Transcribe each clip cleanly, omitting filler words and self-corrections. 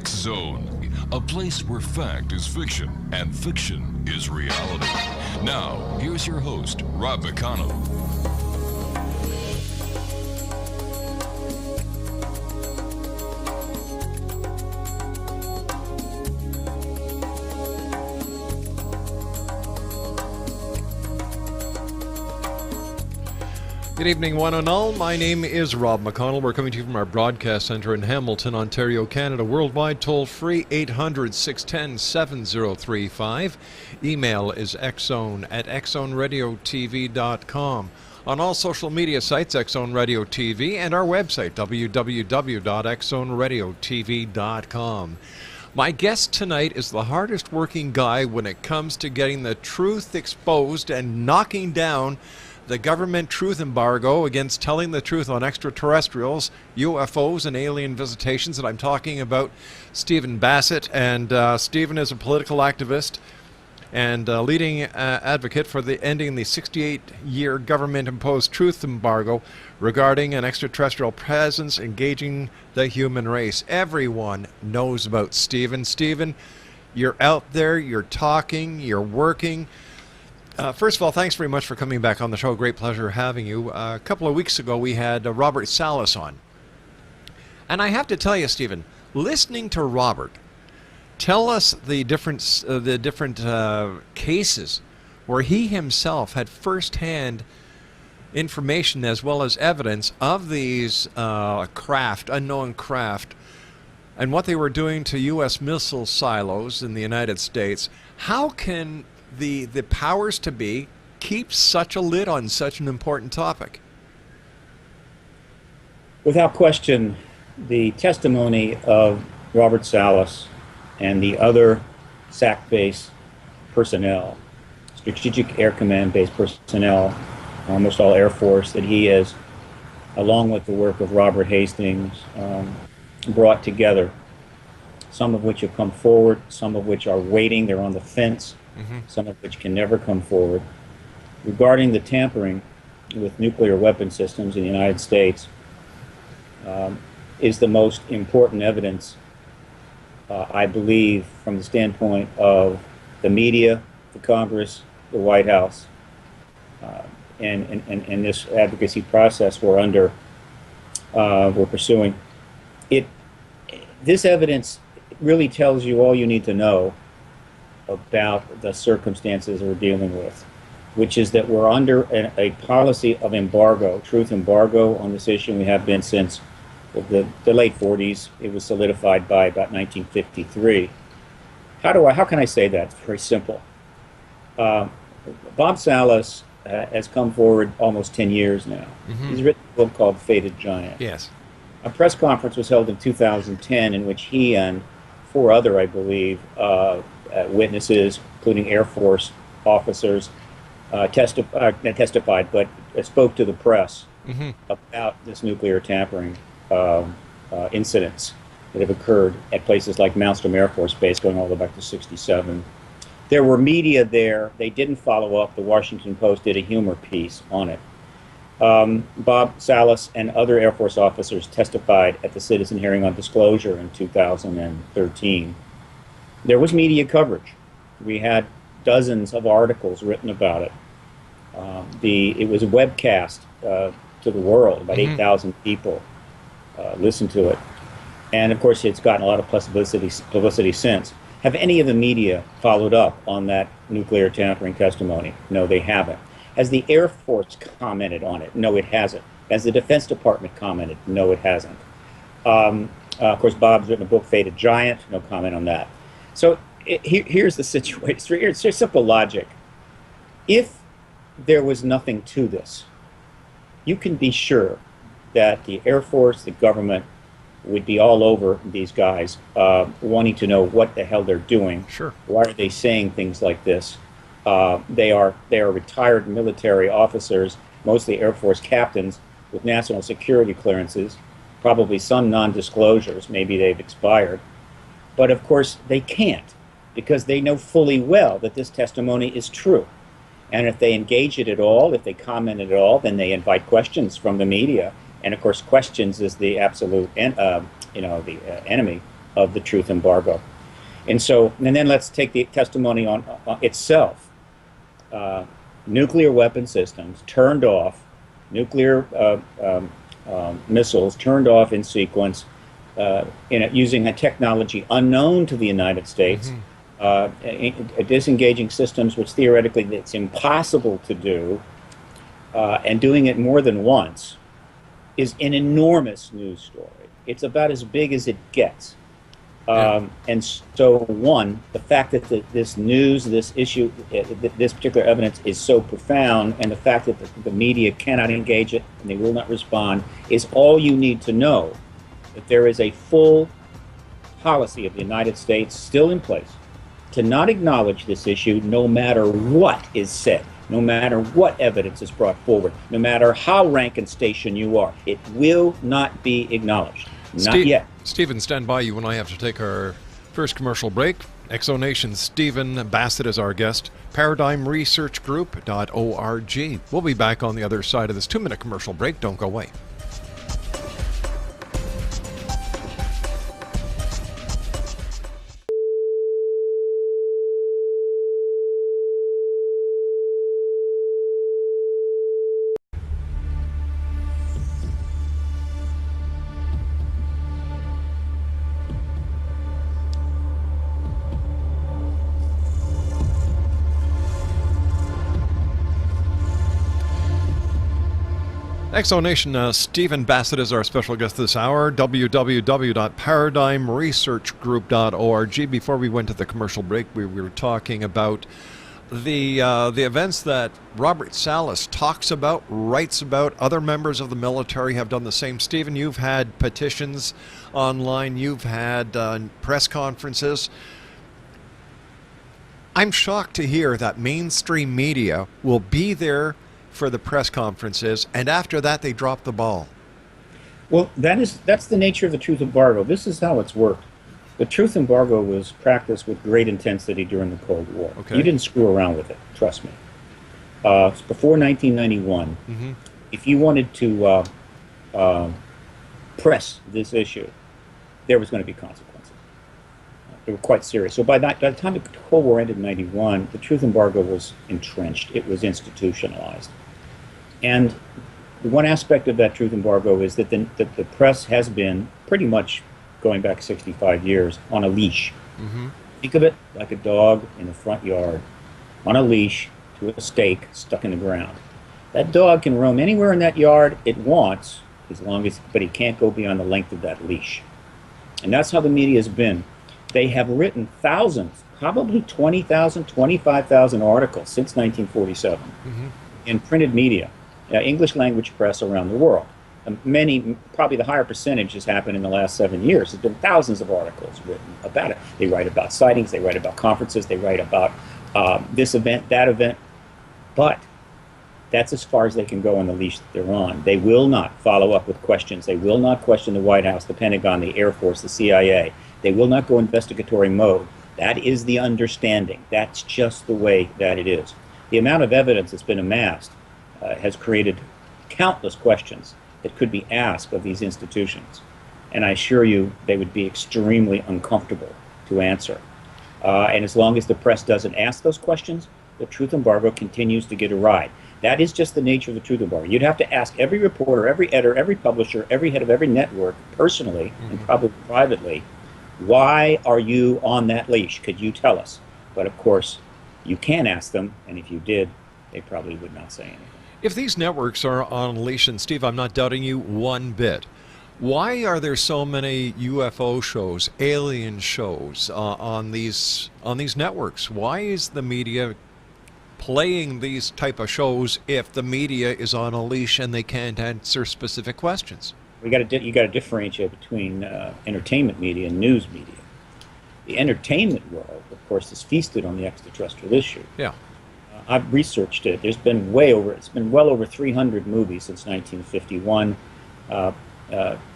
X Zone, a place where fact is fiction and fiction is reality. Now, here's your host, Rob McConnell. Good evening, one and all. My name is Rob McConnell. We're coming to you from our broadcast center in Hamilton, Ontario, Canada. Worldwide, toll-free, 800-610-7035. Email is xzone@xzoneradiotv.com. On all social media sites, Xzone Radio TV, and our website, www.xzoneradiotv.com. My guest tonight is the hardest working guy when it comes to getting the truth exposed and knocking down the government truth embargo against telling the truth on extraterrestrials, UFOs, and alien visitations. And I'm talking about Stephen Bassett. And Stephen is a political activist and leading advocate for ending the 68-year government-imposed truth embargo regarding an extraterrestrial presence engaging the human race. Everyone knows about Stephen. Stephen, you're out there, you're talking, you're working. First of all, thanks very much for coming back on the show. Great pleasure having you. A couple of weeks ago, we had Robert Salas on. And I have to tell you, Stephen, listening to Robert tell us the different cases where he himself had firsthand information as well as evidence of these unknown craft, and what they were doing to U.S. missile silos in the United States. How can the powers to be keep such a lid on such an important topic? Without question, the testimony of Robert Salas and the other SAC-based personnel, Strategic Air Command-based personnel, almost all Air Force, that he has, along with the work of Robert Hastings, brought together, some of which have come forward, some of which are waiting, they're on the fence, some of which can never come forward, regarding the tampering with nuclear weapon systems in the United States, is the most important evidence, I believe, from the standpoint of the media, the Congress, the White House, and this advocacy process we're pursuing. This evidence really tells you all you need to know about the circumstances we're dealing with, which is that we're under a policy of embargo, truth embargo on this issue. We have been since the late 40s. It was solidified by about 1953. How can I say that? It's very simple. Bob Salas has come forward almost 10 years now. He's written a book called Fated Giant. Yes. A press conference was held in 2010 in which he and four other, I believe, witnesses, including Air Force officers, not testified, but spoke to the press about this nuclear tampering incidents that have occurred at places like Malmstrom Air Force Base going all the way back to '67. There were media there. They didn't follow up. The Washington Post did a humor piece on it. Bob Salas and other Air Force officers testified at the citizen hearing on disclosure in 2013. There was media coverage. We had dozens of articles written about it. It was a webcast to the world. About 8,000 people listened to it. And of course, it's gotten a lot of publicity since. Have any of the media followed up on that nuclear tampering testimony? No, they haven't. Has the Air Force commented on it? No, it hasn't. Has the Defense Department commented? No, it hasn't. Of course, Bob's written a book, Fated Giant. No comment on that. So here's the situation. It's just simple logic. If there was nothing to this, you can be sure that the Air Force, the government, would be all over these guys, wanting to know what the hell they're doing. Sure. Why are they saying things like this? They are retired military officers, mostly Air Force captains with national security clearances, probably some non-disclosures, maybe they've expired. But of course they can't, because they know fully well that this testimony is true. And if they engage it at all, if they comment at all, then they invite questions from the media. And of course, questions is the absolute, enemy of the truth embargo. And then let's take the testimony on itself. Nuclear weapon systems turned off, nuclear missiles turned off in sequence, using a technology unknown to the United States, disengaging systems which theoretically it's impossible to do, and doing it more than once, is an enormous news story. It's about as big as it gets. And so, one, the fact that this news, this issue, this particular evidence is so profound, and the fact that the media cannot engage it and they will not respond, is all you need to know that there is a full policy of the United States still in place to not acknowledge this issue no matter what is said, no matter what evidence is brought forward, no matter how rank and station you are. It will not be acknowledged. Not yet. Stephen, stand by. You and I have to take our first commercial break. Exonation's Stephen Bassett is our guest. ParadigmResearchGroup.org. We'll be back on the other side of this 2-minute commercial break. Don't go away. Exonation, Stephen Bassett is our special guest this hour. www.paradigmresearchgroup.org. Before we went to the commercial break, we were talking about the events that Robert Salas talks about, writes about. Other members of the military have done the same. Stephen, you've had petitions online. You've had press conferences. I'm shocked to hear that mainstream media will be there for the press conferences, and after that they drop the ball. Well, that's the nature of the truth embargo. This is how it's worked. The truth embargo was practiced with great intensity during the Cold War. Okay. You didn't screw around with it, trust me. Before 1991, if you wanted to press this issue, there was going to be consequences. They were quite serious. So by the time the Cold War ended in 91, the truth embargo was entrenched. It was institutionalized. And one aspect of that truth embargo is that the press has been pretty much, going back 65 years, on a leash. Think of it like a dog in the front yard, on a leash to a stake stuck in the ground. That dog can roam anywhere in that yard it wants, but he can't go beyond the length of that leash. And that's how the media has been. They have written thousands, probably 20,000, 25,000 articles since 1947 in printed media, English language press around the world. Many, probably the higher percentage has happened in the last 7 years. There's been thousands of articles written about it. They write about sightings, they write about conferences, they write about this event, that event. But that's as far as they can go on the leash that they're on. They will not follow up with questions. They will not question the White House, the Pentagon, the Air Force, the CIA. They will not go investigatory mode. That is the understanding. That's just the way that it is. The amount of evidence that's been amassed has created countless questions that could be asked of these institutions. And I assure you, they would be extremely uncomfortable to answer. And as long as the press doesn't ask those questions, the truth embargo continues to get a ride. That is just the nature of the truth embargo. You'd have to ask every reporter, every editor, every publisher, every head of every network personally and probably privately, why are you on that leash? Could you tell us? But of course, you can ask them, and if you did, they probably would not say anything. If these networks are on a leash, and Steve, I'm not doubting you one bit, why are there so many UFO shows, alien shows on these networks? Why is the media playing these type of shows if the media is on a leash and they can't answer specific questions? You got to differentiate between entertainment media and news media. The entertainment world, of course, is feasted on the extraterrestrial issue. Yeah. I've researched it. It's been well over 300 movies since 1951,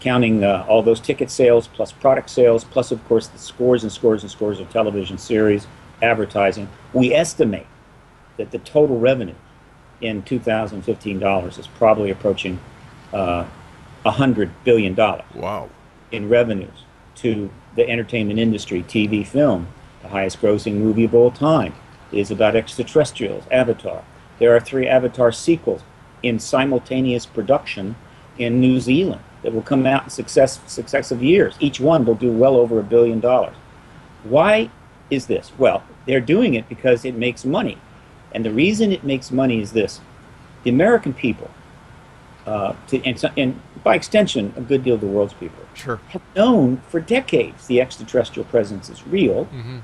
counting all those ticket sales plus product sales, plus of course the scores and scores and scores of television series, advertising. We estimate that the total revenue in 2015 dollars is probably approaching $100 billion. Wow. In revenues to the entertainment industry, TV, film. The highest grossing movie of all time is about extraterrestrials, Avatar. There are 3 Avatar sequels in simultaneous production in New Zealand that will come out in successive years. Each one will do well over $1 billion. Why is this? Well, they're doing it because it makes money. And the reason it makes money is this. The American people, and by extension, a good deal of the world's people, Sure. have known for decades the extraterrestrial presence is real. Mm-hmm.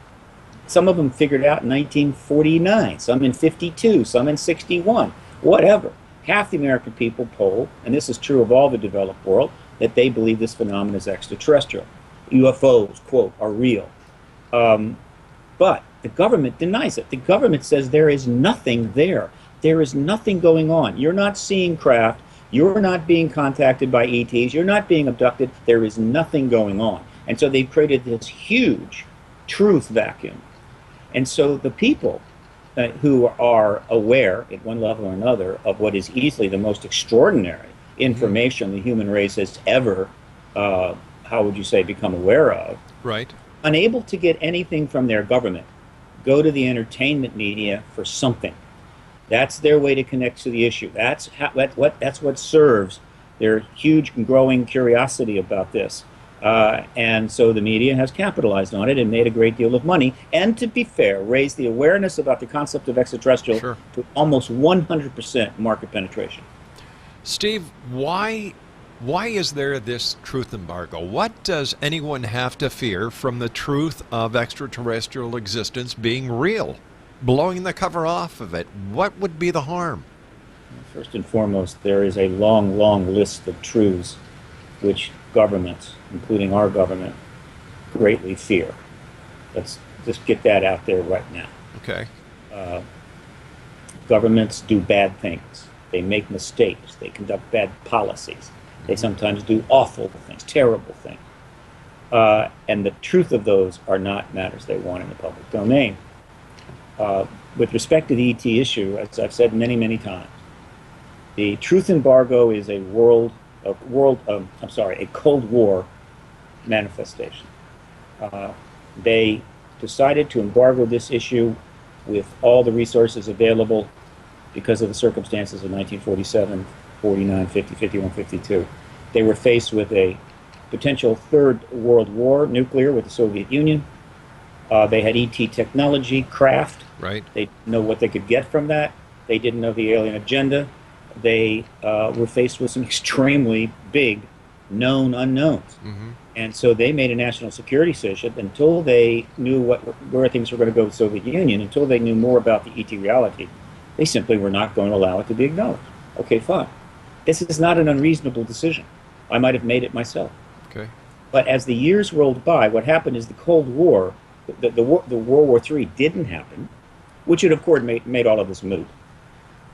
Some of them figured out in 1949, some in 52, some in 61, whatever. Half the American people poll, and this is true of all the developed world, that they believe this phenomenon is extraterrestrial. UFOs, quote, are real. But the government denies it. The government says there is nothing there. There is nothing going on. You're not seeing craft. You're not being contacted by ETs. You're not being abducted. There is nothing going on. And so they've created this huge truth vacuum. And so the people who are aware at one level or another of what is easily the most extraordinary information the human race has ever, how would you say, become aware of, Right. unable to get anything from their government, go to the entertainment media for something. That's their way to connect to the issue. That's what serves their huge and growing curiosity about this. And so the media has capitalized on it and made a great deal of money. And to be fair, raised the awareness about the concept of extraterrestrial Sure. to almost 100% market penetration. Steve, why is there this truth embargo? What does anyone have to fear from the truth of extraterrestrial existence being real? Blowing the cover off of it, what would be the harm? First and foremost, there is a long, long list of truths which governments, including our government, greatly fear. Let's just get that out there right now. Okay. Governments do bad things. They make mistakes. They conduct bad policies. They sometimes do awful things, terrible things. And the truth of those are not matters they want in the public domain. With respect to the ET issue, as I've said many, many times, the truth embargo is a Cold War manifestation. They decided to embargo this issue with all the resources available because of the circumstances of 1947, 49, 50, 51, 52. They were faced with a potential third world war, nuclear, with the Soviet Union. They had ET technology, craft. Right. They didn't know what they could get from that. They didn't know the alien agenda. They were faced with some extremely big known unknowns. Mm-hmm. And so they made a national security decision until they knew where things were going to go with the Soviet Union, until they knew more about the ET reality. They simply were not going to allow it to be acknowledged. Okay, fine. This is not an unreasonable decision. I might have made it myself. Okay. But as the years rolled by, what happened is the Cold War, the World War III didn't happen, which would, of course, made all of this moot.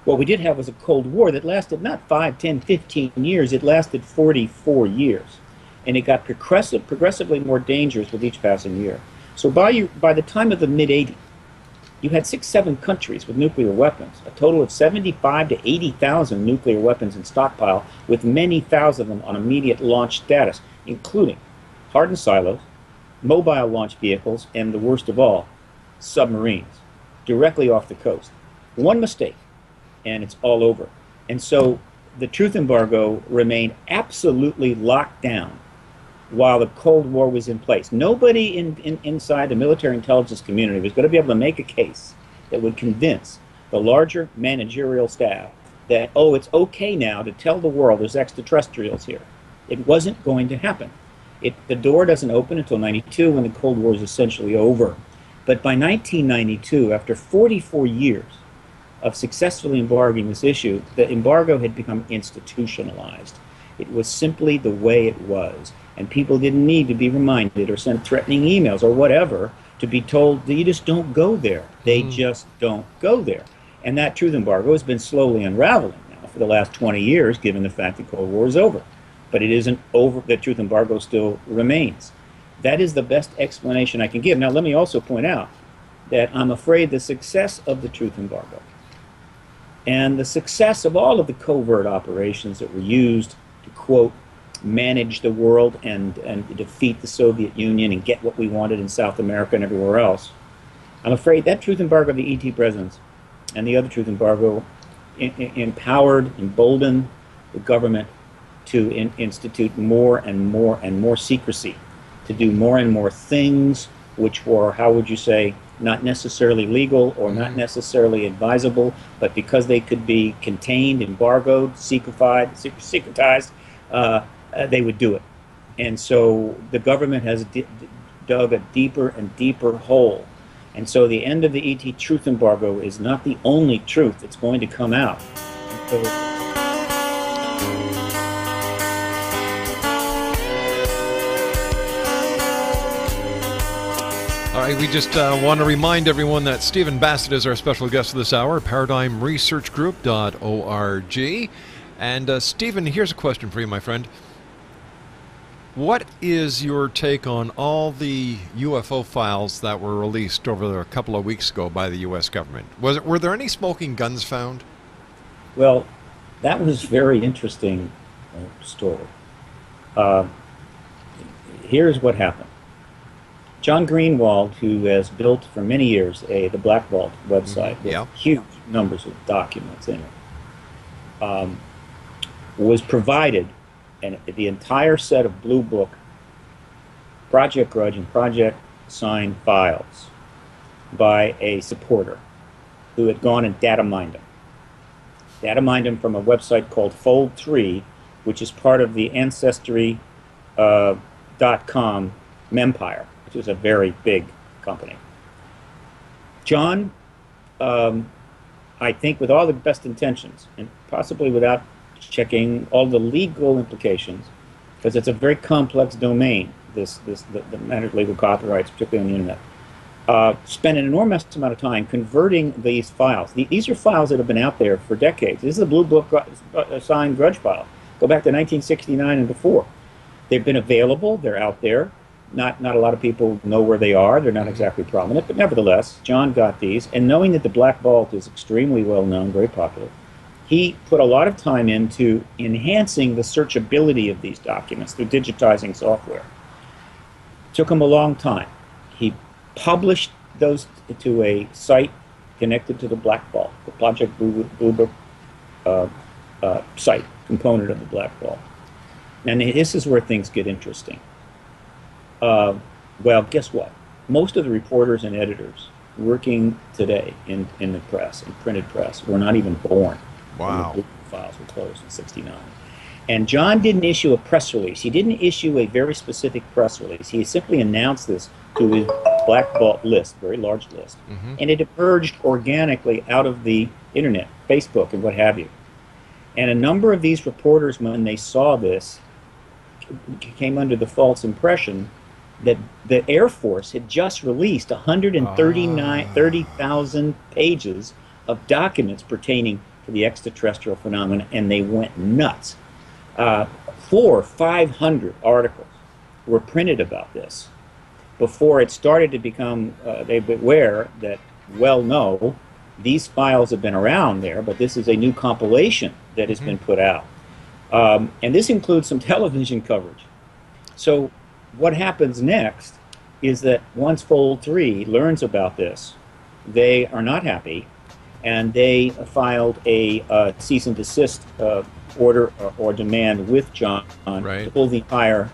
What we did have was a Cold War that lasted not 5, 10, 15 years, it lasted 44 years. And it got progressively more dangerous with each passing year. So by the time of the mid-'80s, you had 6, 7 countries with nuclear weapons, a total of 75 to 80,000 nuclear weapons in stockpile, with many thousand of them on immediate launch status, including hardened silos, mobile launch vehicles, and the worst of all, submarines, directly off the coast. One mistake, and it's all over. And so the truth embargo remained absolutely locked down while the Cold War was in place. Nobody inside the military intelligence community was going to be able to make a case that would convince the larger managerial staff that, oh, it's okay now to tell the world there's extraterrestrials here. It wasn't going to happen. The door doesn't open until 92, when the Cold War is essentially over. But by 1992, after 44 years of successfully embargoing this issue, the embargo had become institutionalized. It was simply the way it was. And people didn't need to be reminded or sent threatening emails or whatever to be told that you just don't go there. They just don't go there. And that truth embargo has been slowly unraveling now for the last 20 years, given the fact that the Cold War is over. But it isn't over. The truth embargo still remains. That is the best explanation I can give. Now, let me also point out that I'm afraid the success of the truth embargo and the success of all of the covert operations that were used to, quote, manage the world and defeat the Soviet Union and get what we wanted in South America and everywhere else. I'm afraid that truth embargo of the ET presidents and the other truth embargo emboldened the government to institute more and more and more secrecy, to do more and more things which were, how would you say, not necessarily legal or not necessarily advisable, but because they could be contained, embargoed, secretized, they would do it. And so the government has dug a deeper and deeper hole. And so the end of the ET truth embargo is not the only truth that's going to come out. All right, we just want to remind everyone that Stephen Bassett is our special guest this hour, ParadigmResearchGroup.org. And Stephen, here's a question for you, my friend. What is your take on all the UFO files that were released over a couple of weeks ago by the U.S. government? Were there any smoking guns found? Well, that was a very interesting story. Here's what happened. John Greenwald, who has built for many years the Black Vault website with huge numbers of documents in it, was provided the entire set of Blue Book, Project Grudge, and Project Sign files by a supporter who had gone and data mined them. Data mined them from a website called Fold3, which is part of the Ancestry.com Mempire, which is a very big company. John, I think with all the best intentions, and possibly without checking all the legal implications, because it's a very complex domain, the matter of legal copyrights, particularly on the internet, spent an enormous amount of time converting these files. These are files that have been out there for decades. This is a Blue Book signed grudge file. Go back to 1969 and before. They've been available. They're out there. Not a lot of people know where they are. They're not exactly prominent, but nevertheless, John got these, and knowing that the Black Vault is extremely well known, very popular, he put a lot of time into enhancing the searchability of these documents through digitizing software. Took him a long time. He published those to a site connected to the Black Vault, the Project Blue Book site component of the Black Vault. And this is where things get interesting. Well, guess what? Most of the reporters and editors working today in the press, in printed press, were not even born. Wow. The files were closed in '69. And John didn't issue a press release. He didn't issue a very specific press release. He simply announced this to his Black Vault list, very large list. And it emerged organically out of the internet, Facebook and what have you. And a number of these reporters, when they saw this, came under the false impression that the Air Force had just released 130,000 pages of documents pertaining to the extraterrestrial phenomena, and they went nuts. 400 or 500 articles were printed about this before it started to become, they beware that, well, no, these files have been around there, but this is a new compilation that has been put out. And this includes some television coverage. So what happens next is that once Fold3 learns about this, they are not happy, and they filed a cease and desist order or demand with John to pull the entire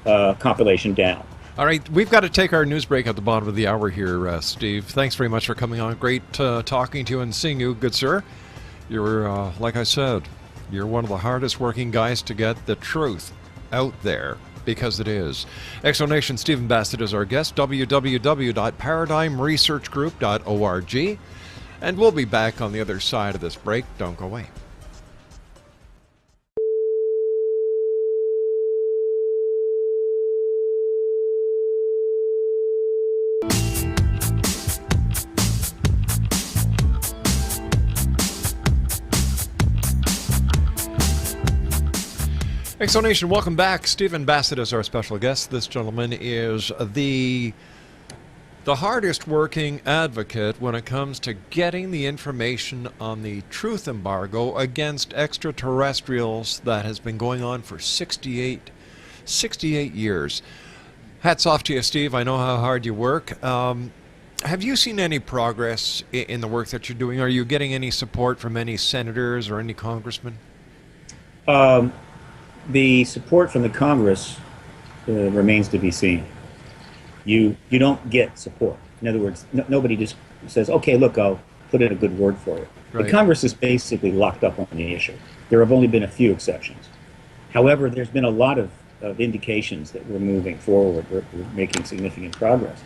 compilation down. All right, we've got to take our news break at the bottom of the hour here, Steve. Thanks very much for coming on. Great talking to you and seeing you, good sir. You're, like I said, you're one of the hardest working guys to get the truth out there, because it is. Exonation, Stephen Bassett is our guest, www.ParadigmResearchGroup.org. And we'll be back on the other side of this break. Don't go away. Exonation, welcome back. Stephen Bassett is our special guest. This gentleman is the The hardest working advocate when it comes to getting the information on the truth embargo against extraterrestrials that has been going on for 68 years. Hats off to you, Steve. I know how hard you work. Have you seen any progress in the work that you're doing? Are you getting any support from any senators or any congressmen? The support from the Congress remains to be seen. You don't get support. In other words, nobody just says, okay, look, I'll put in a good word for you. Right. The Congress is basically locked up on the issue. There have only been a few exceptions. However, there's been a lot of indications that we're moving forward, we're making significant progress.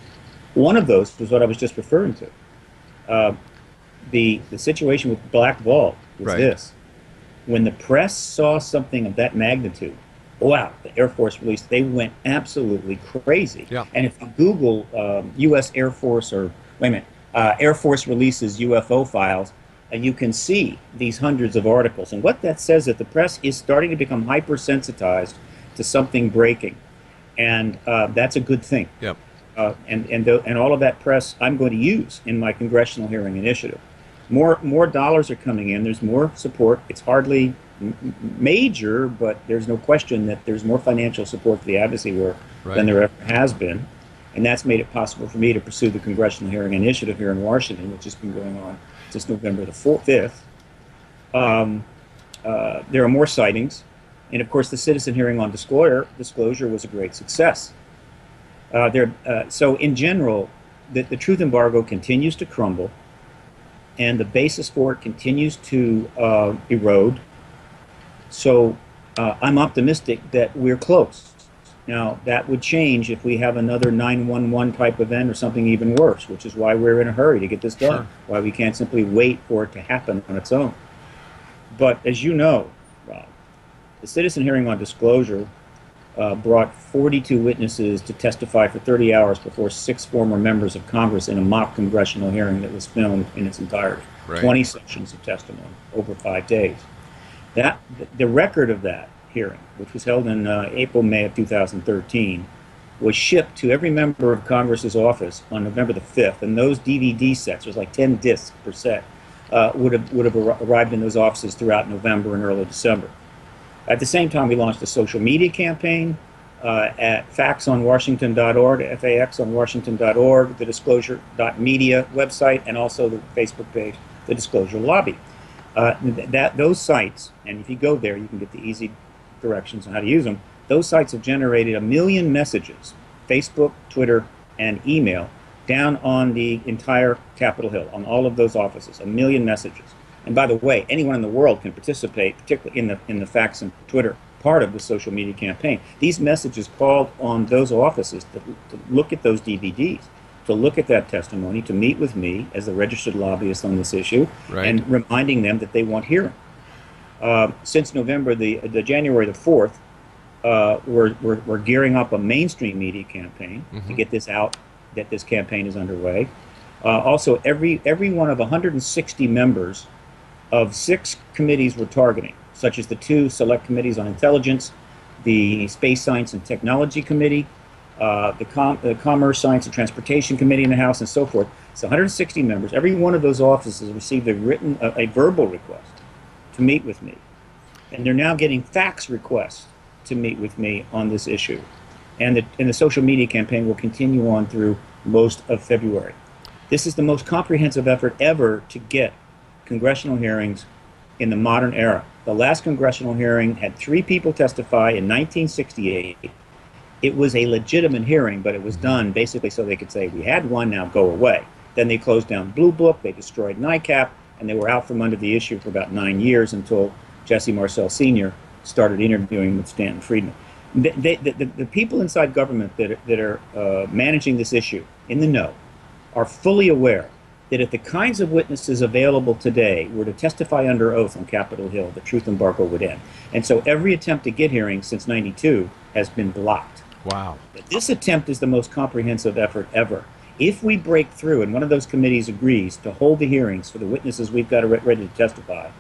One of those was what I was just referring to. The situation with Black Vault was Right. this. When the press saw something of that magnitude, wow, the Air Force released, they went absolutely crazy. Yeah. And if you Google U.S. Air Force, or wait a minute, Air Force releases UFO files, you can see these hundreds of articles. And what that says is that the press is starting to become hypersensitized to something breaking. And that's a good thing. Yep. And all of that press I'm going to use in my congressional hearing initiative. More dollars are coming in. There's more support. It's hardly major, but there's no question that there's more financial support for the advocacy work Right. than there ever has been. And that's made it possible for me to pursue the congressional hearing initiative here in Washington, which has been going on since November the 5th. There are more sightings. And of course, the citizen hearing on disclosure was a great success. So in general, the truth embargo continues to crumble, and the basis for it continues to erode. So I'm optimistic that we're close. Now, that would change if we have another 9/11 type event or something even worse, which is why we're in a hurry to get this done, Sure. why we can't simply wait for it to happen on its own. But as you know, Rob, the citizen hearing on disclosure brought 42 witnesses to testify for 30 hours before 6 former members of Congress in a mock congressional hearing that was filmed in its entirety. Right. 20 sessions of testimony over 5 days. The record of that hearing, which was held in May of 2013, was shipped to every member of Congress's office on November the 5th, and those DVD sets, there's like 10 discs per set, would have arrived in those offices throughout November and early December. At the same time, we launched a social media campaign at faxonwashington.org, faxonwashington.org, the disclosure.media website, and also the Facebook page, the Disclosure Lobby. Those sites, and if you go there, you can get the easy directions on how to use them. Those sites have generated 1 million messages, Facebook, Twitter, and email, down on the entire Capitol Hill, on all of those offices, 1 million messages. And by the way, anyone in the world can participate, particularly in the fax and Twitter part of the social media campaign. These messages called on those offices to look at those DVDs, to look at that testimony, to meet with me as the registered lobbyist on this issue, Right. and reminding them that they want hearing. Since November, the January the 4th, we're gearing up a mainstream media campaign to get this out, that this campaign is underway. Also, every one of 160 members of 6 committees we're targeting, such as the 2 select committees on intelligence, the Space Science and Technology Committee, the Commerce, Science and Transportation Committee in the House, and so forth. So 160 members. Every one of those offices received a verbal request to meet with me. And they're now getting fax requests to meet with me on this issue. And the social media campaign will continue on through most of February. This is the most comprehensive effort ever to get congressional hearings in the modern era. The last congressional hearing had 3 people testify in 1968. It was a legitimate hearing, but it was done basically so they could say, we had one, now go away. Then they closed down Blue Book, they destroyed NICAP, and they were out from under the issue for about 9 years until Jesse Marcel Sr. started interviewing with Stanton Friedman. The people inside government that are managing this issue in the know are fully aware that if the kinds of witnesses available today were to testify under oath on Capitol Hill, the truth embargo would end. And so every attempt to get hearings since '92 has been blocked. Wow. This attempt is the most comprehensive effort ever. If we break through and one of those committees agrees to hold the hearings for the witnesses we've got ready to testify,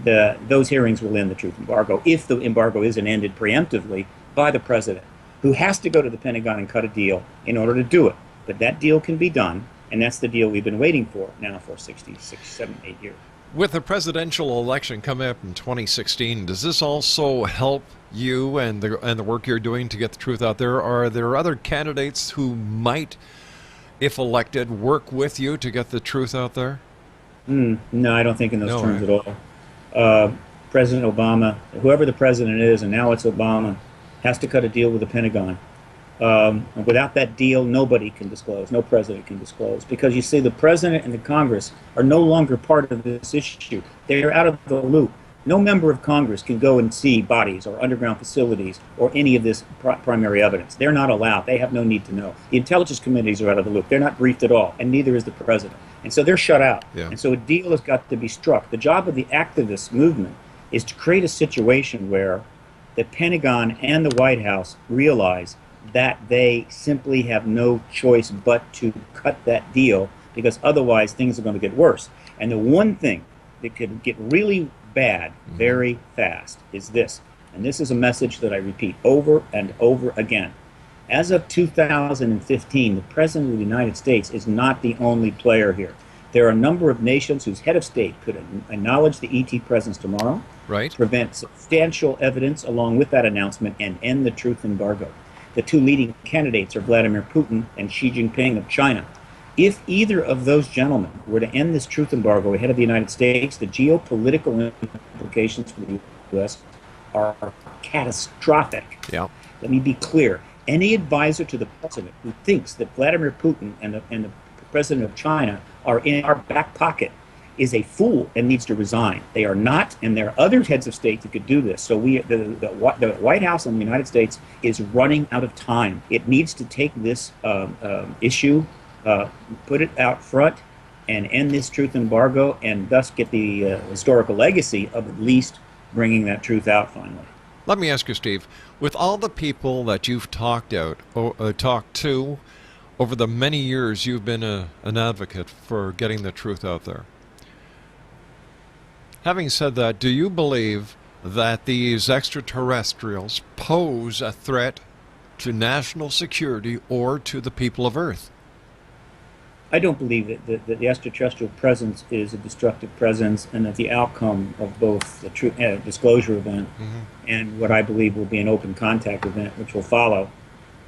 those hearings will end the truth embargo, if the embargo isn't ended preemptively by the president, who has to go to the Pentagon and cut a deal in order to do it. But that deal can be done, and that's the deal we've been waiting for now for 66, 7, 8 years. With the presidential election coming up in 2016, does this also help you and the work you're doing to get the truth out there? Are there other candidates who might, if elected, work with you to get the truth out there? No, I don't think in those terms at all. President Obama, whoever the president is, and now it's Obama, has to cut a deal with the Pentagon. Without that deal, nobody can disclose. No president can disclose. Because you see, the president and the Congress are no longer part of this issue. They're out of the loop. No member of Congress can go and see bodies or underground facilities or any of this primary evidence. They're not allowed. They have no need to know. The intelligence committees are out of the loop. They're not briefed at all, and neither is the president. And so they're shut out. Yeah. And so a deal has got to be struck. The job of the activist movement is to create a situation where the Pentagon and the White House realize that they simply have no choice but to cut that deal, because otherwise things are going to get worse. And the one thing that could get really bad very fast is this, and this is a message that I repeat over and over again. As of 2015, the President of the United States is not the only player here. There are a number of nations whose head of state could acknowledge the ET presence tomorrow, Right. prevent substantial evidence along with that announcement, and end the truth embargo. The two leading candidates are Vladimir Putin and Xi Jinping of China. If either of those gentlemen were to end this truth embargo ahead of the United States, the geopolitical implications for the U.S. are catastrophic. Yeah. Let me be clear. Any advisor to the president who thinks that Vladimir Putin and the president of China are in our back pocket is a fool and needs to resign. They are not, and there are other heads of state that could do this. So the White House in the United States is running out of time. It needs to take this issue, put it out front, and end this truth embargo, and thus get the historical legacy of at least bringing that truth out finally. Let me ask you, Steve, with all the people that you've talked to over the many years you've been an advocate for getting the truth out there, having said that, do you believe that these extraterrestrials pose a threat to national security or to the people of Earth? I don't believe that the extraterrestrial presence is a destructive presence, and that the outcome of both the disclosure event and what I believe will be an open contact event, which will follow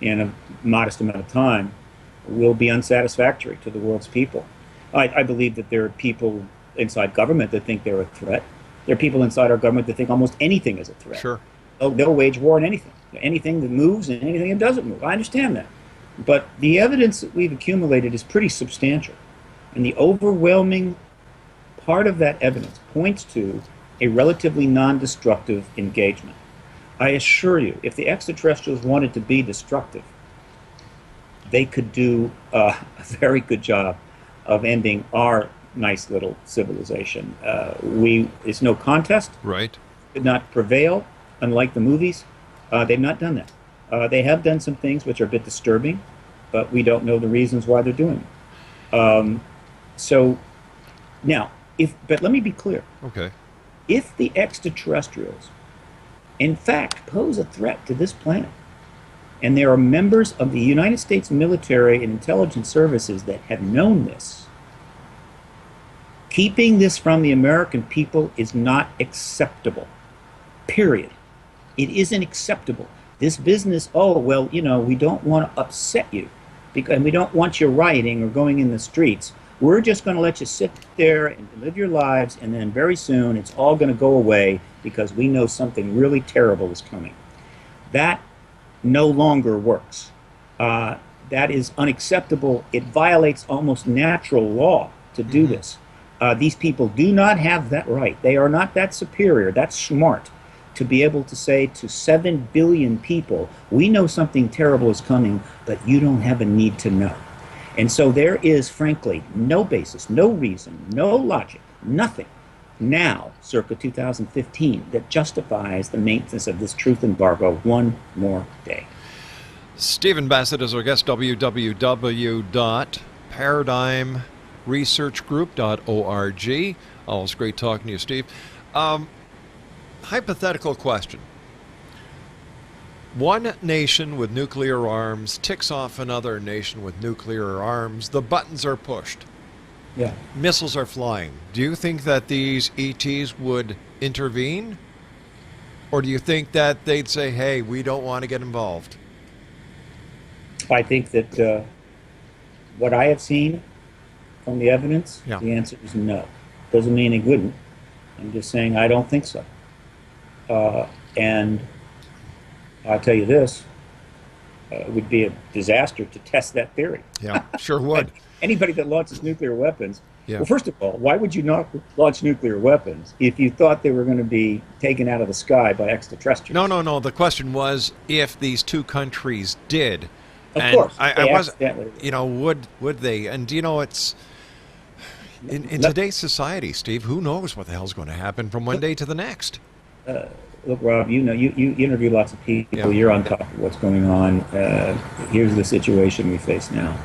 in a modest amount of time, will be unsatisfactory to the world's people. I believe that there are people inside government that think they're a threat. There are people inside our government that think almost anything is a threat. Sure. They'll wage war on anything. Anything that moves and anything that doesn't move. I understand that. But the evidence that we've accumulated is pretty substantial. And the overwhelming part of that evidence points to a relatively non-destructive engagement. I assure you, if the extraterrestrials wanted to be destructive, they could do a very good job of ending our nice little civilization. It's no contest. Right. Could not prevail, unlike the movies. They've not done that. They have done some things which are a bit disturbing, but we don't know the reasons why they're doing it. So now, but let me be clear. Okay. If the extraterrestrials, in fact, pose a threat to this planet, and there are members of the United States military and intelligence services that have known this, keeping this from the American people is not acceptable. Period. It isn't acceptable. This business, we don't want to upset you, and we don't want you rioting or going in the streets. We're just going to let you sit there and live your lives, and then very soon it's all going to go away because we know something really terrible is coming. That no longer works. That is unacceptable. It violates almost natural law to do this. These people do not have that right. They are not that superior, that smart, to be able to say to 7 billion people, we know something terrible is coming, but you don't have a need to know. And so there is, frankly, no basis, no reason, no logic, nothing now, circa 2015, that justifies the maintenance of this truth embargo one more day. Stephen Bassett is our guest, www.paradigmresearchgroup.org. Always great talking to you, Steve. Hypothetical question. One nation with nuclear arms ticks off another nation with nuclear arms. The buttons are pushed. Yeah. Missiles are flying. Do you think that these ETs would intervene? Or do you think that they'd say, hey, we don't want to get involved? I think that what I have seen from the evidence, Yeah. the answer is no. Doesn't mean it wouldn't. I'm just saying I don't think so. And I'll tell you this, it would be a disaster to test that theory. Yeah, sure would. Anybody that launches nuclear weapons, Yeah. well, first of all, why would you not launch nuclear weapons if you thought they were going to be taken out of the sky by extraterrestrials? No. The question was if these two countries did. Of And course. I they was, accidentally- would they? And it's in Let- today's society, Steve. Who knows what the hell's going to happen from one day to the next? Look, Rob, you interview lots of people. Yeah. You're on top of what's going on. Here's the situation we face now.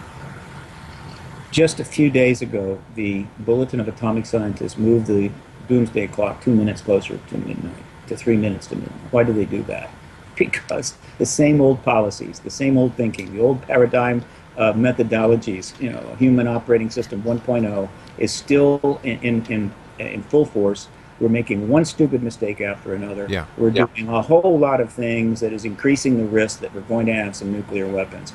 Just a few days ago, the Bulletin of Atomic Scientists moved the doomsday clock 2 minutes closer to midnight, to 3 minutes to midnight. Why do they do that? Because the same old policies, the same old thinking, the old paradigm methodologies, human operating system 1.0 is still in full force. We're making one stupid mistake after another. Yeah. We're doing a whole lot of things that is increasing the risk that we're going to have some nuclear weapons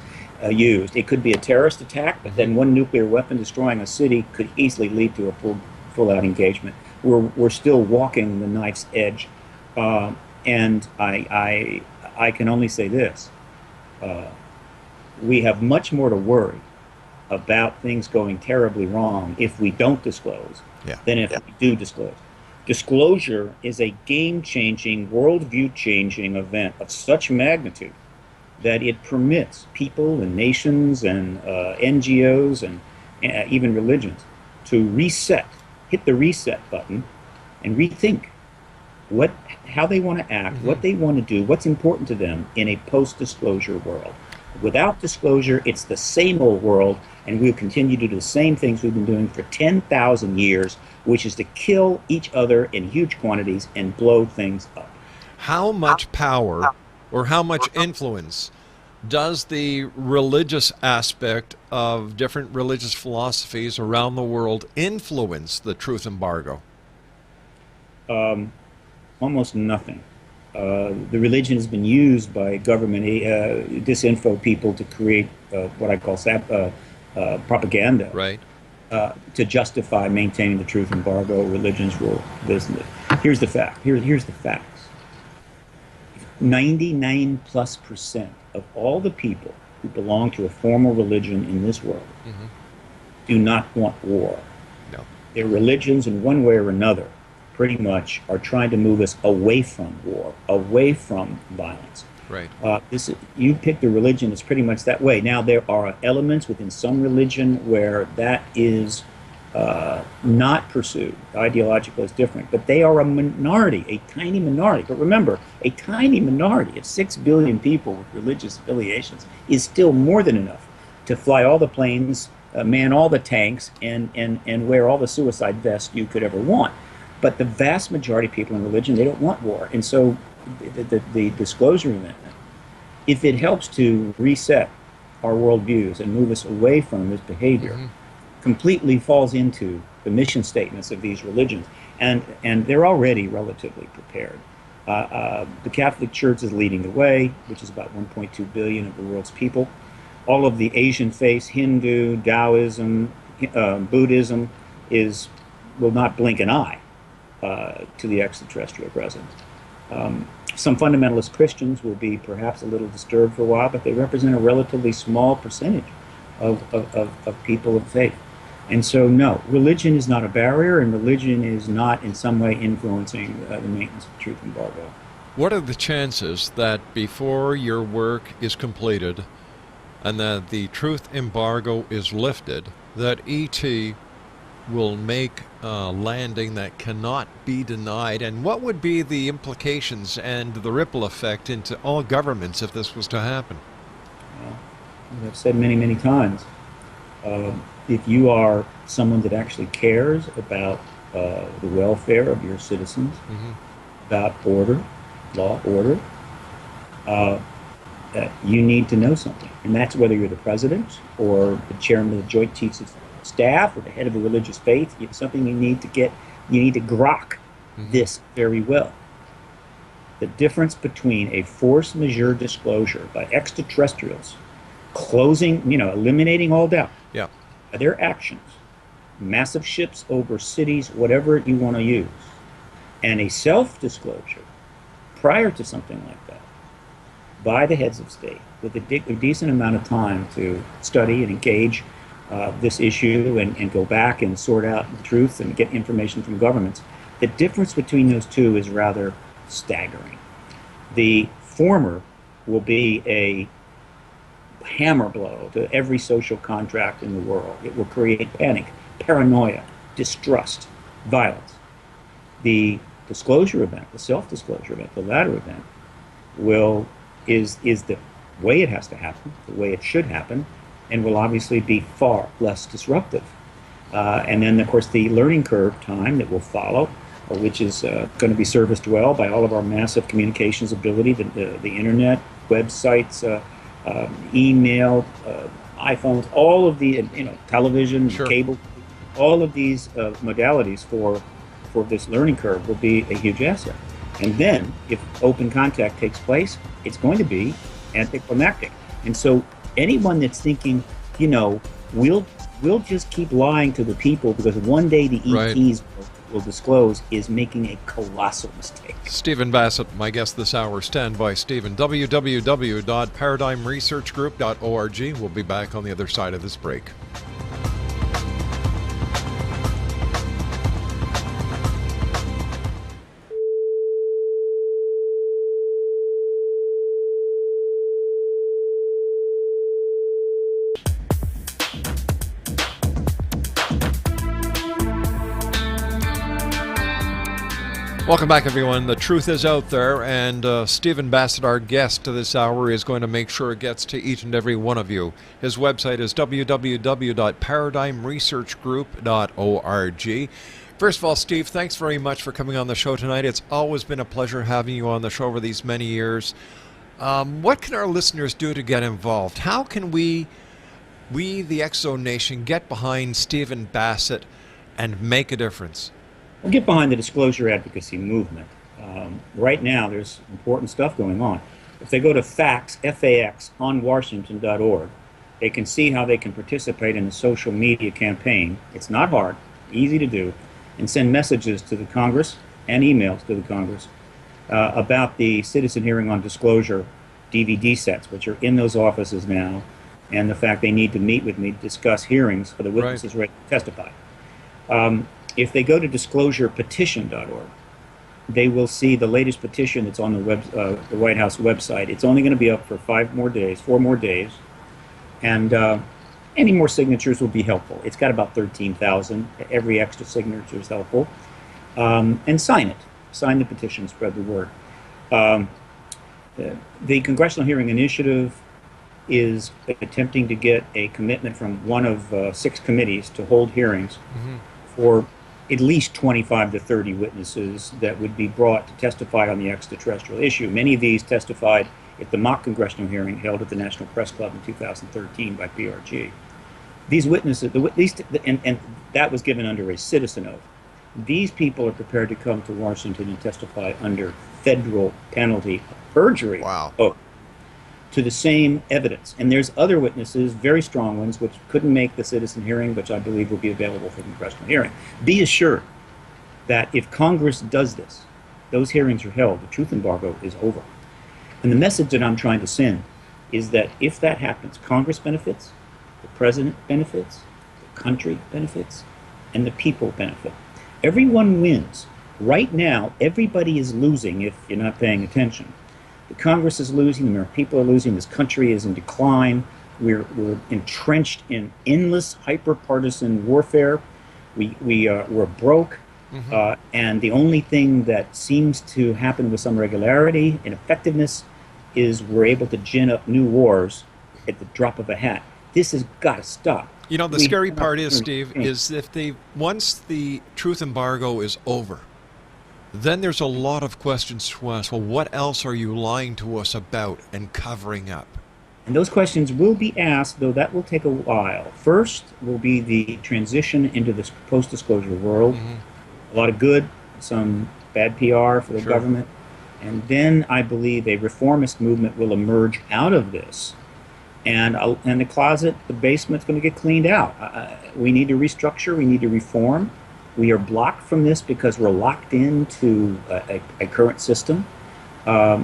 used. It could be a terrorist attack, but then one nuclear weapon destroying a city could easily lead to a full-out engagement. We're still walking the knife's edge, and I can only say this: we have much more to worry about things going terribly wrong if we don't disclose than if we do disclose. Disclosure is a game-changing, worldview-changing event of such magnitude that it permits people and nations and NGOs and even religions to hit the reset button and rethink how they want to act, what they want to do, what's important to them in a post-disclosure world. Without disclosure, it's the same old world, and we'll continue to do the same things we've been doing for 10,000 years, which is to kill each other in huge quantities and blow things up. How much power or how much influence does the religious aspect of different religious philosophies around the world influence the truth embargo? Almost nothing. The religion has been used by government disinfo people to create what I call propaganda, Right. To justify maintaining the truth embargo. Religions rule business. Here's the fact. Here's the facts. 99+% of all the people who belong to a formal religion in this world do not want war. No. Their religions, in one way or another, pretty much are trying to move us away from war, away from violence. Right. You pick the religion, it's pretty much that way. Now, there are elements within some religion where that is not pursued. Ideological is different, but they are a minority, a tiny minority. But remember, a tiny minority of 6 billion people with religious affiliations is still more than enough to fly all the planes, man all the tanks, and wear all the suicide vests you could ever want. But the vast majority of people in religion, they don't want war. And so the disclosure amendment, if it helps to reset our worldviews and move us away from this behavior, completely falls into the mission statements of these religions. And they're already relatively prepared. The Catholic Church is leading the way, which is about 1.2 billion of the world's people. All of the Asian faiths, Hindu, Taoism, Buddhism, will not blink an eye to the extraterrestrial presence. Some fundamentalist Christians will be perhaps a little disturbed for a while, but they represent a relatively small percentage of people of faith. And so, no, religion is not a barrier, and religion is not in some way influencing the maintenance of the truth embargo. What are the chances that before your work is completed and that the truth embargo is lifted, that ET will make a landing that cannot be denied? And what would be the implications and the ripple effect into all governments if this was to happen? Well, as I've said many, many times, if you are someone that actually cares about the welfare of your citizens, about order, law, order, that you need to know something. And that's whether you're the president or the chairman of the Joint Chiefs of Staff or the head of a religious faith. It's something you need to grok this very well. The difference between a force majeure disclosure by extraterrestrials closing, eliminating all doubt, their actions, massive ships over cities, whatever you want to use, and a self-disclosure prior to something like that by the heads of state with a decent amount of time to study and engage this issue and go back and sort out the truth and get information from governments. The difference between those two is rather staggering. The former will be a hammer blow to every social contract in the world. It will create panic, paranoia, distrust, violence. The disclosure event, the self-disclosure event, the latter event, is the way it has to happen, the way it should happen, and will obviously be far less disruptive. And then, of course, the learning curve time that will follow, which is going to be serviced well by all of our massive communications ability, the internet, websites, email, iPhones, all of the, television, cable, all of these modalities for this learning curve will be a huge asset. And then, if open contact takes place, it's going to be anticlimactic. And so anyone that's thinking, we'll just keep lying to the people because one day the ETs will disclose is making a colossal mistake. Stephen Bassett, my guest this hour. Stand by, Stephen. www.paradigmresearchgroup.org. We'll be back on the other side of this break. Welcome back, everyone. The truth is out there, and Stephen Bassett, our guest this hour, is going to make sure it gets to each and every one of you. His website is www.paradigmresearchgroup.org. First of all, Steve, thanks very much for coming on the show tonight. It's always been a pleasure having you on the show over these many years. What can our listeners do to get involved? How can we, the Exo Nation, get behind Stephen Bassett and make a difference? We'll get behind the disclosure advocacy movement. Right now, there's important stuff going on. If they go to FAX, F-A-X, onwashington.org, they can see how they can participate in a social media campaign. It's not hard, easy to do, and send messages to the Congress and emails to the Congress about the citizen hearing on disclosure DVD sets, which are in those offices now, and the fact they need to meet with me to discuss hearings for the witnesses ready to testify. If they go to disclosurepetition.org, they will see the latest petition that's on the White House website. It's only going to be up for 4 more days, and any more signatures will be helpful. It's got about 13,000. Every extra signature is helpful. And sign it. Sign the petition, spread the word. The Congressional Hearing Initiative is attempting to get a commitment from one of 6 committees to hold hearings for at least 25 to 30 witnesses that would be brought to testify on the extraterrestrial issue. Many of these testified at the mock congressional hearing held at the National Press Club in 2013 by PRG. These witnesses, and that was given under a citizen oath. These people are prepared to come to Washington and testify under federal penalty of perjury. Wow. To the same evidence. And there's other witnesses, very strong ones, which couldn't make the citizen hearing, which I believe will be available for the congressional hearing. Be assured that if Congress does this, those hearings are held, the truth embargo is over. And the message that I'm trying to send is that if that happens, Congress benefits, the president benefits, the country benefits, and the people benefit. Everyone wins. Right now, everybody is losing if you're not paying attention. The Congress is losing, the American people are losing, this country is in decline, we're entrenched in endless hyper-partisan warfare, we're broke, and the only thing that seems to happen with some regularity and effectiveness is we're able to gin up new wars at the drop of a hat. This has got to stop. You know, the scary part is, Steve, is if once the truth embargo is over, Then there's a lot of questions to ask. Well, what else are you lying to us about and covering up? And those questions will be asked, though that will take a while. First will be the transition into this post-disclosure world. A lot of good, some bad PR for the government. And then I believe a reformist movement will emerge out of this. And the closet, the basement's going to get cleaned out. We need to restructure. We need to reform. We are blocked from this because we're locked into a current system,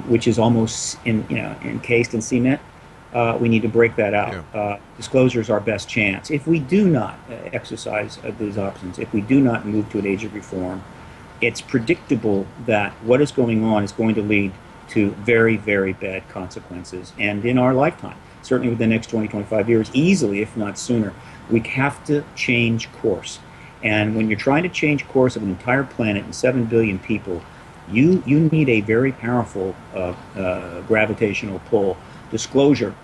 which is almost encased in cement. We need to break that out. Yeah. Disclosure is our best chance. If we do not exercise these options, if we do not move to an age of reform, it's predictable that what is going on is going to lead to very, very bad consequences. And in our lifetime, certainly within the next 20, 25 years, easily, if not sooner, we have to change course. And when you're trying to change course of an entire planet and 7 billion people, you need a very powerful gravitational pull. Disclosure,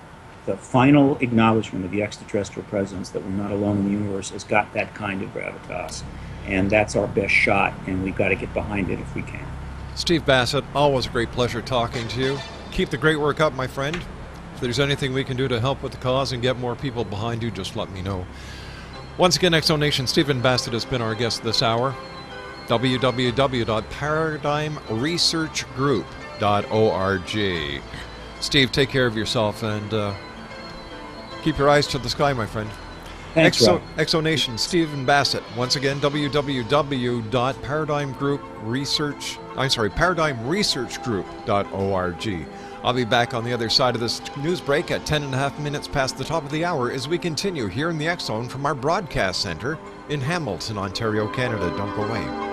the final acknowledgement of the extraterrestrial presence that we're not alone in the universe, has got that kind of gravitas. And that's our best shot, and we've got to get behind it if we can. Steve Bassett, always a great pleasure talking to you. Keep the great work up, my friend. If there's anything we can do to help with the cause and get more people behind you, just let me know. Once again, Exonation, Stephen Bassett has been our guest this hour. www.paradigmresearchgroup.org. Steve, take care of yourself and keep your eyes to the sky, my friend. Thanks, Rob. Exonation, Stephen Bassett. Once again, paradigmresearchgroup.org. I'll be back on the other side of this news break at 10.5 minutes past the top of the hour as we continue here in the X Zone from our broadcast center in Hamilton, Ontario, Canada. Don't go away.